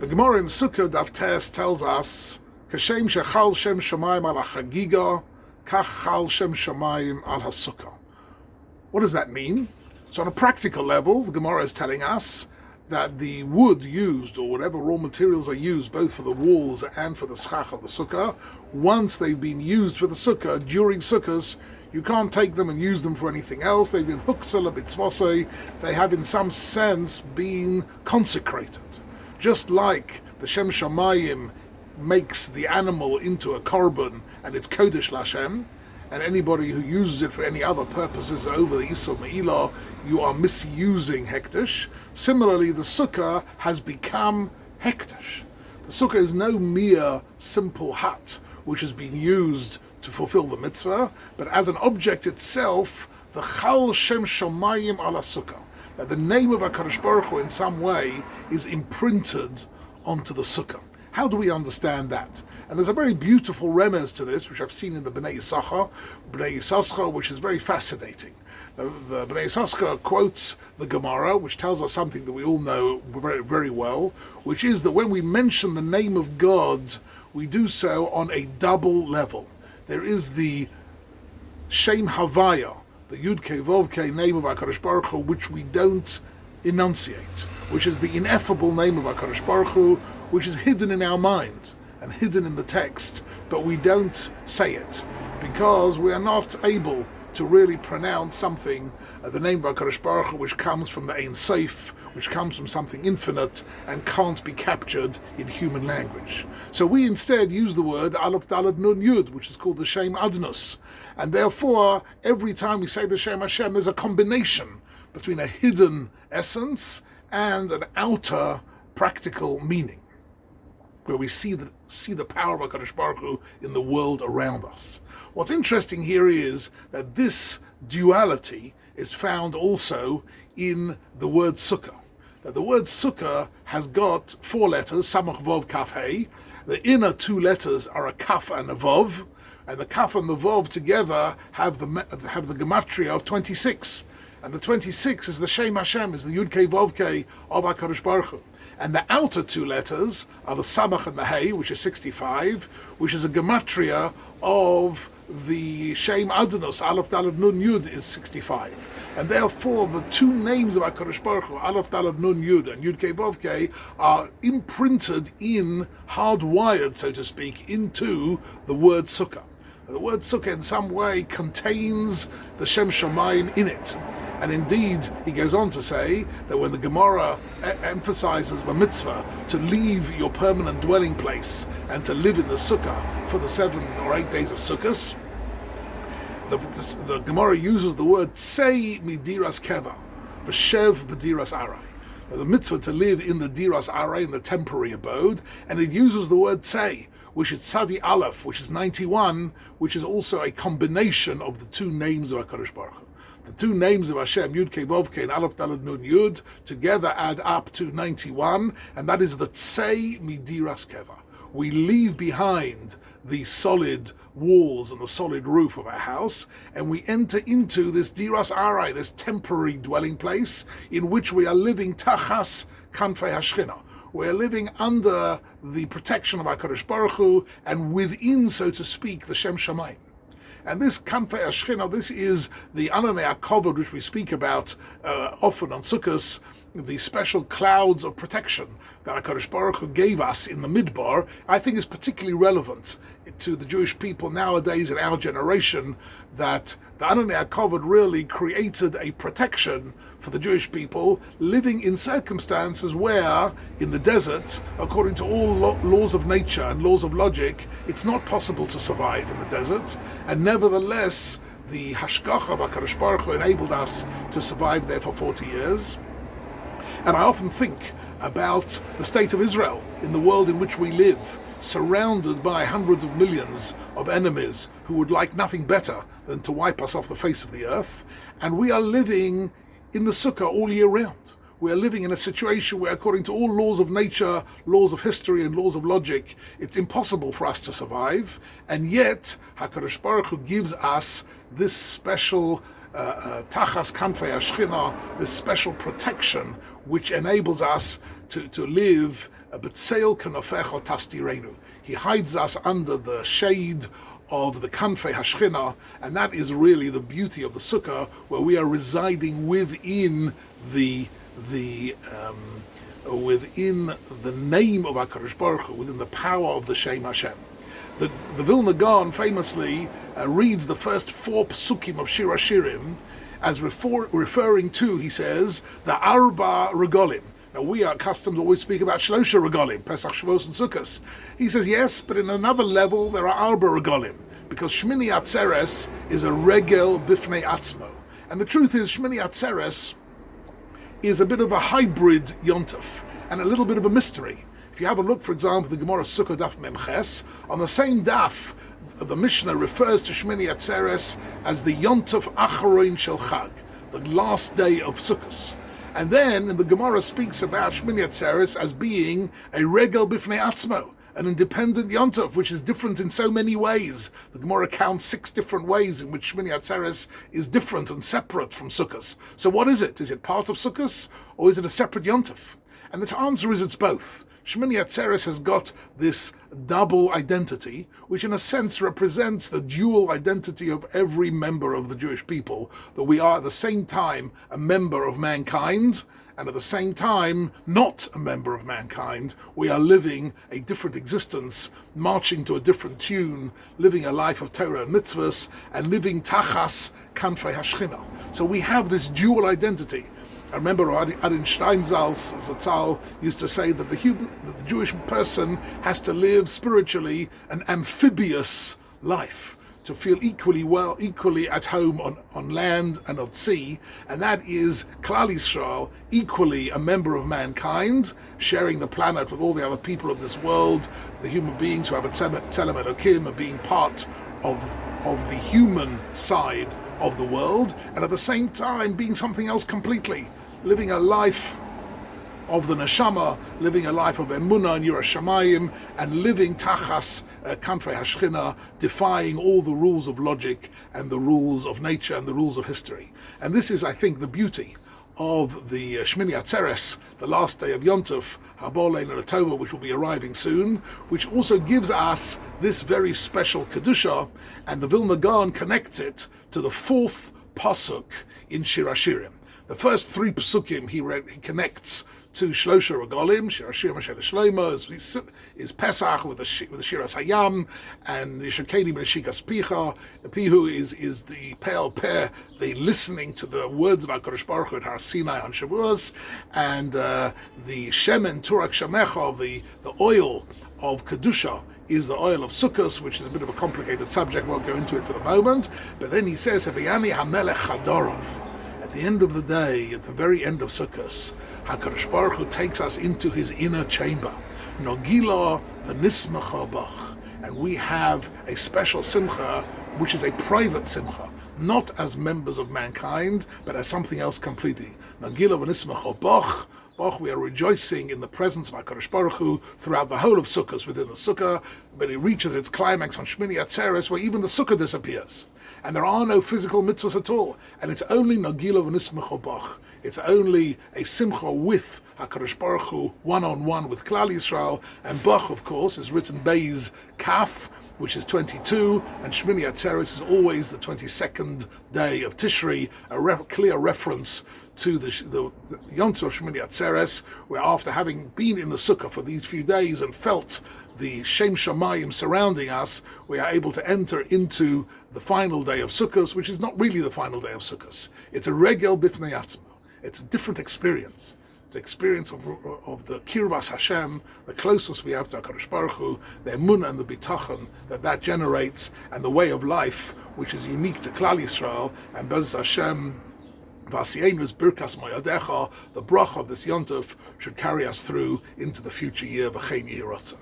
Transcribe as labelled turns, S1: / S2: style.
S1: The Gemara in Sukkah Daf Tes tells us, "Kashem shechal shem shamayim al hachagiga, kach chal shem shamayim al hasukkah." What does that mean? So on a practical level, the Gemara is telling us that the wood used, or whatever raw materials are used, both for the walls and for the schach of the sukkah, once they've been used for the sukkah, during sukkahs, you can't take them and use them for anything else. They've been huksel bitzvosei. They have in some sense been consecrated. Just like the Shem Shamayim makes the animal into a korban and it's kodesh l'Hashem, and anybody who uses it for any other purposes over the Isur Me'ilah, you are misusing hektish. Similarly, the sukkah has become hektish. The sukkah is no mere simple hut which has been used to fulfill the mitzvah, but as an object itself, the Chal Shem Shamayim ala Sukkah, that the name of HaKadosh Baruch Hu in some way is imprinted onto the sukkah. How do we understand that? And there's a very beautiful remez to this, which I've seen in the Bnei Yisachar, which is very fascinating. The Bnei Yisachar quotes the Gemara, which tells us something that we all know very, very well, which is that when we mention the name of God, we do so on a double level. There is the Shem Havaya, the Yud Kei Vov Kei name of HaKadosh Baruch Hu, which we don't enunciate, which is the ineffable name of HaKadosh Baruch Hu, which is hidden in our mind and hidden in the text, but we don't say it because we are not able to really pronounce something, the name of HaKadosh Baruch Hu, which comes from the Ein Sof, which comes from something infinite and can't be captured in human language. So we instead use the word Aleph Daled Nun Yud, which is called the Shem Adnos, and therefore every time we say the Shem Hashem, there's a combination between a hidden essence and an outer practical meaning, where we see the power of HaKadosh Baruch Hu in the world around us. What's interesting here is that this duality is found also in the word sukkah. That the word sukkah has got 4 letters, samach vav kaf hey. The inner 2 letters are a kaf and a vav, and the kaf and the vav together have the gematria of 26. And the 26 is the Shem Hashem, is the Yud Kei Vav Kei of HaKadosh Baruch Hu. And the outer 2 letters are the Samach and the Hey, which is 65, which is a gematria of the Shem Adnos, Aleph Daled Nun Yud is 65. And therefore the 2 names of HaKadosh Baruch Hu, Aleph Daled Nun Yud and Yud Kei Vav Kei, are imprinted in, hardwired, so to speak, into the word Sukkah. The word Sukkah in some way contains the Shem Shamayim in it. And indeed, he goes on to say that when the Gemara emphasizes the mitzvah to leave your permanent dwelling place and to live in the sukkah for the 7 or 8 days of Sukkot, the Gemara uses the word tzei midiras keva, v'shev b'diras aray. The mitzvah to live in the diras aray, in the temporary abode, and it uses the word tzei, which is tzadi aleph, which is 91, which is also a combination of the 2 names of HaKadosh Baruch Hu. The 2 names of Hashem, Yud Kei Vav Kei and Aleph Daled Nun Yud, together add up to 91, and that is the Tzei Midiras Keva. We leave behind the solid walls and the solid roof of our house, and we enter into this Diras Arai, this temporary dwelling place, in which we are living Tachas Kanfei Hashchina. We're living under the protection of HaKadosh Baruch Hu, and within, so to speak, the Shem Shamayim. And this Kanfei Hashchina, this is the Ananei HaKavod, which we speak about often on Sukkot, the special clouds of protection that HaKadosh Baruch Hu gave us in the Midbar, I think is particularly relevant to the Jewish people nowadays in our generation, that the Ananei HaKavod really created a protection for the Jewish people living in circumstances where, in the desert, according to all laws of nature and laws of logic, it's not possible to survive in the desert, and nevertheless, the Hashgacha of HaKadosh Baruch Hu enabled us to survive there for 40 years. And I often think about the state of Israel in the world in which we live, surrounded by hundreds of millions of enemies who would like nothing better than to wipe us off the face of the earth. And we are living in the sukkah all year round. We are living in a situation where, according to all laws of nature, laws of history, and laws of logic, it's impossible for us to survive. And yet, HaKadosh Baruch Hu gives us this special Tachas Kanfei Hashchina, this special protection which enables us to live B'tseil Kanofecho Tastirenu. He hides us under the shade of the Kanfei Hashchina, and that is really the beauty of the Sukkah, where we are residing within the name of HaKadosh Baruch Hu, within the power of the Shem Hashem. The Vilna Gaon famously reads the first 4 psukim of Shir HaShirim as referring to, he says, the Arba Regolim. Now, we are accustomed to always speak about Shlosha Regolim, Pesach, Shavuos, and Sukkot. He says, yes, but in another level, there are Arba Regolim, because Shmini Atzeres is a Regel Bifnei Atzmo. And the truth is, Shmini Atzeres is a bit of a hybrid Yontef, and a little bit of a mystery. If you have a look, for example, the Gemara Sukkah Daf Memches, on the same daf, the Mishnah refers to Shmini Atzeres as the Yontef Acharon Shel Chag, the last day of Sukkot. And then the Gemara speaks about Shmini Atzeres as being a Regel Bifnei Atzmo, an independent Yontef, which is different in so many ways. The Gemara counts 6 different ways in which Shmini Atzeres is different and separate from Sukkot. So what is it? Is it part of Sukkot, or is it a separate Yontef? And the answer is it's both. Shmini Atzeres has got this double identity, which in a sense represents the dual identity of every member of the Jewish people, that we are at the same time a member of mankind, and at the same time not a member of mankind. We are living a different existence, marching to a different tune, living a life of Torah and mitzvahs, and living tachas kanfei hashchina. So we have this dual identity. I remember Adin Steinsalz Zatzal used to say that the Jewish person has to live spiritually an amphibious life, to feel equally at home on land and on sea, and that is Klal Yisrael, equally a member of mankind, sharing the planet with all the other people of this world, the human beings who have a Tzelem Elokim, and being part of the human side of the world, and at the same time being something else completely, living a life of the neshama, living a life of emunah and yiras shamayim, and living tachas kanfei hashchina, defying all the rules of logic and the rules of nature and the rules of history. And this is, I think, the beauty of the Shmini Atzeres, the last day of Yontef, Habor Leil Tova, which will be arriving soon, which also gives us this very special Kedusha, and the Vilna Gaon connects it to the 4th pasuk in Shir HaShirim. The first 3 psukim he connects to Shlosha Regolim, Shir HaShirim Asher Shlomo, is Pesach with the Shiras Hayam, and Yishakeni Meshikas Pihu is the Pe'al Peh, the listening to the words of HaKadosh Baruch Hu at Har Sinai on Shavuos, and the Shemen Turak Shamecha, the oil of Kedusha, is the oil of Sukkos, which is a bit of a complicated subject. Won't go into it for the moment. But then he says, Havayani HaMelech Chadorov. At the end of the day, at the very end of Sukkot, HaKadosh Baruch Hu takes us into his inner chamber. Nogila v'nismacha bach. And we have a special simcha, which is a private simcha, not as members of mankind, but as something else completely. Nogila v'nismacha bach. We are rejoicing in the presence of HaKadosh Baruch Hu throughout the whole of Sukkot, within the Sukkah, but it reaches its climax on Shmini Atzeres, where even the Sukkah disappears. And there are no physical mitzvahs at all. And it's only Nagila v'nismacha bach. It's only a simcha with HaKadosh Baruch Hu, one-on-one with Klal Yisrael. And Bach, of course, is written Beis Kaf, which is 22, and Shmini Atzeres is always the 22nd day of Tishri, a clear reference to the Yontif of Shmini Atzeres, where after having been in the Sukkah for these few days and felt the Shem Shamayim surrounding us, we are able to enter into the final day of Sukkot, which is not really the final day of Sukkot. It's a regel bifnei atzmo. It's a different experience. It's the experience of the Kirvas Hashem, the closeness we have to HaKadosh Baruch Hu, the emunah and the bitachon that generates, and the way of life which is unique to Klal Yisrael, and Bez Hashem, Vasienus Birkas Moyadecha, the brach of this Yontef should carry us through into the future year, V'chein Yehi Ratzon.